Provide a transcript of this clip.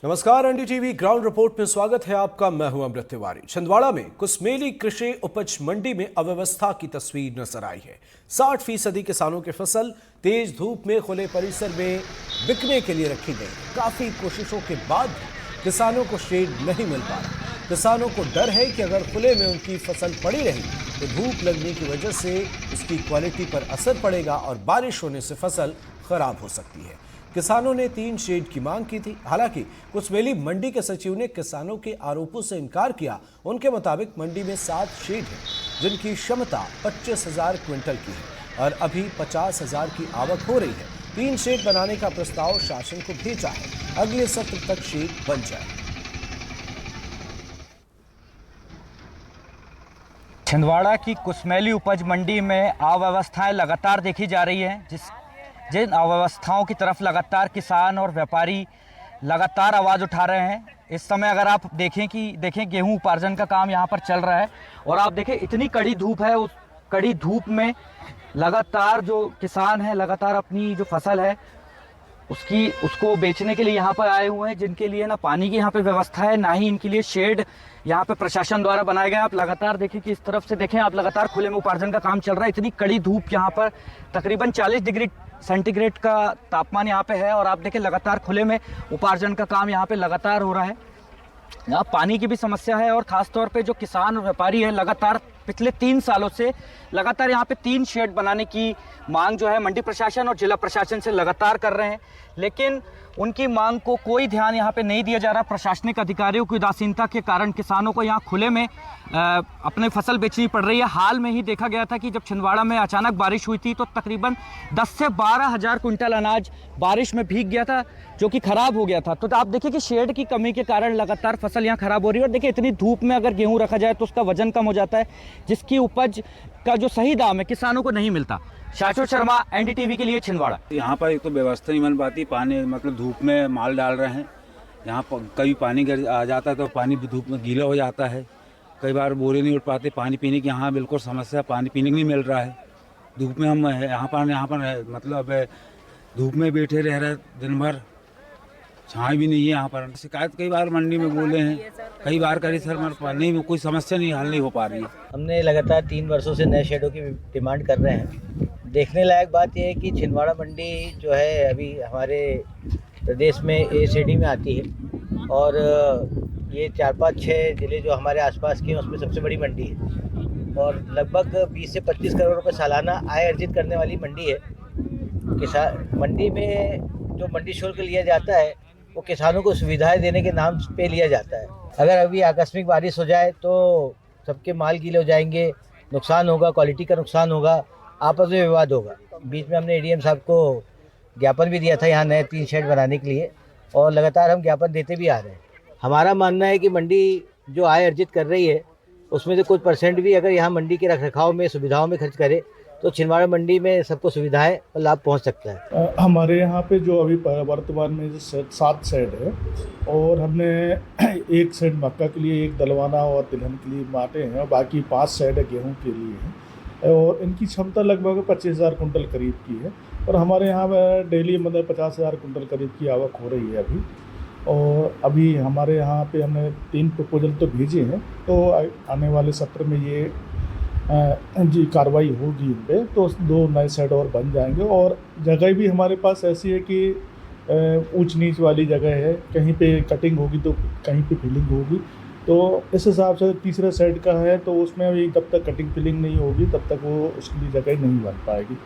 नमस्कार, NDTV ground report में स्वागत है आपका। मैं हूं अमृत तिवारी। छिंदवाड़ा में कुसमेली कृषि उपज मंडी में अव्यवस्था की तस्वीर नजर आई है। 60% किसानों की फसल तेज धूप में खुले परिसर में बिकने के लिए रखी गई। काफी कोशिशों के बाद भी किसानों को शेड नहीं मिल पा रहा। किसानों को डर है कि अगर खुले में उनकी फसल पड़ी रही तो धूप लगने की वजह से उसकी क्वालिटी पर असर पड़ेगा और बारिश होने से फसल खराब हो सकती है। किसानों ने 3 शेड की मांग की थी। हालांकि कुसमेली मंडी के सचिव ने किसानों के आरोपों से इनकार किया। उनके मुताबिक मंडी में 7 शेड हैं जिनकी क्षमता 25,000 क्विंटल की है और अभी 50,000 की आवक हो रही है। 3 शेड बनाने का प्रस्ताव शासन को भेजा है। अगले सत्र तक शेड बन जाए। छिंदवाड़ा की कुसमेली उपज मंडी में अव्यवस्थाएं लगातार देखी जा रही हैं, जिन अव्यवस्थाओं की तरफ लगातार किसान और व्यापारी लगातार आवाज़ उठा रहे हैं। इस समय अगर आप देखें गेहूं उपार्जन का काम यहां पर चल रहा है और आप देखें इतनी कड़ी धूप है। उस कड़ी धूप में लगातार जो किसान है लगातार अपनी जो फसल है उसको बेचने के लिए यहाँ पर आए हुए हैं, जिनके लिए ना पानी की यहाँ पे व्यवस्था है, ना ही इनके लिए शेड यहाँ पे प्रशासन द्वारा बनाए गए। आप लगातार देखें कि इस तरफ से देखें, आप लगातार खुले में उपार्जन का काम चल रहा है। इतनी कड़ी धूप यहाँ पर तकरीबन 40 डिग्री सेंटीग्रेड का तापमान यहाँ पे है और आप देखें लगातार खुले में उपार्जन का काम यहाँ पे लगातार हो रहा है। यहाँ पानी की भी समस्या है और ख़ास तौर पे जो किसान और व्यापारी है लगातार पिछले 3 सालों से लगातार यहाँ पे 3 शेड बनाने की मांग जो है मंडी प्रशासन और जिला प्रशासन से लगातार कर रहे हैं, लेकिन उनकी मांग को कोई ध्यान यहाँ पे नहीं दिया जा रहा। प्रशासनिक अधिकारियों की उदासीनता के कारण किसानों को यहाँ खुले में अपनी फसल बेचनी पड़ रही है। हाल में ही देखा गया था कि जब छिंदवाड़ा में अचानक बारिश हुई थी तो तकरीबन 10 से 12 हज़ार कुंटल अनाज बारिश में भीग गया था, जो कि खराब हो गया था। तो आप देखिए कि शेड की कमी के कारण लगातार फसल यहाँ खराब हो रही है। और देखिए इतनी धूप में अगर गेहूँ रखा जाए तो उसका वजन कम हो जाता है, जिसकी उपज का जो सही दाम है किसानों को नहीं मिलता। शाश्वत शर्मा, एनडीटीवी के लिए छिंदवाड़ा। यहाँ पर एक तो व्यवस्था नहीं बन पाती। पानी मतलब धूप में माल डाल रहे हैं, यहाँ पर कभी पानी गिर आ जाता है तो पानी धूप में गीला हो जाता है। कई बार बोरे नहीं उठ पाते। पानी पीने की यहाँ बिल्कुल समस्या, पानी पीने की नहीं मिल रहा है। धूप में हम यहाँ पर मतलब धूप में बैठे रह रहे दिन भर, छाँव भी नहीं है यहाँ पर। शिकायत कई बार मंडी में बोले हैं, कई बार करी सर, मगर नहीं, कोई समस्या नहीं हल नहीं हो पा रही है। हमने लगातार 3 वर्षों से नए शेडों की डिमांड कर रहे हैं। देखने लायक बात यह है कि छिंदवाड़ा मंडी जो है अभी हमारे प्रदेश में एसीडी में आती है और ये 4-5-6 ज़िले जो हमारे आसपास के हैं उसमें सबसे बड़ी मंडी है और लगभग 20 से 25 करोड़ रुपए सालाना आय अर्जित करने वाली मंडी है। किसान मंडी में जो मंडी शुल्क लिया जाता है वो किसानों को सुविधाएं देने के नाम पे लिया जाता है। अगर अभी आकस्मिक बारिश हो जाए तो सबके माल गीले हो जाएंगे, नुकसान होगा, क्वालिटी का नुकसान होगा, आपस में विवाद होगा। बीच में हमने एडीएम साहब को ज्ञापन भी दिया था यहाँ नए 3 शेड बनाने के लिए और लगातार हम ज्ञापन देते भी आ रहे हैं। हमारा मानना है कि मंडी जो आय अर्जित कर रही है उसमें से कुछ परसेंट भी अगर यहाँ मंडी के रखरखाव में सुविधाओं में खर्च करे तो छिंदवाड़ा मंडी में सबको सुविधाएं और लाभ पहुंच सकता है। हमारे यहाँ पे जो अभी वर्तमान में जो 7 शेड है और हमने 1 शेड मक्का के लिए, 1 दलवाना और तिलहन के लिए बांटे हैं और बाकी 5 शेड गेहूँ के लिए हैं और इनकी क्षमता लगभग 25,000 कुंटल करीब की है और हमारे यहाँ डेली मतलब 50,000 कुंटल करीब की आवक हो रही है अभी। और अभी हमारे यहाँ पे हमने 3 प्रपोजल तो भेजे हैं, तो आने वाले सत्र में ये जी कार्रवाई होगी इन पे, तो 2 नए शेड और बन जाएंगे। और जगह भी हमारे पास ऐसी है कि ऊंच नीच वाली जगह है, कहीं पे कटिंग होगी तो कहीं पे फिलिंग होगी। तो इस हिसाब से तीसरा शेड का है तो उसमें भी जब तक कटिंग फिलिंग नहीं होगी तब तक वो उसके लिए जगह नहीं बन पाएगी।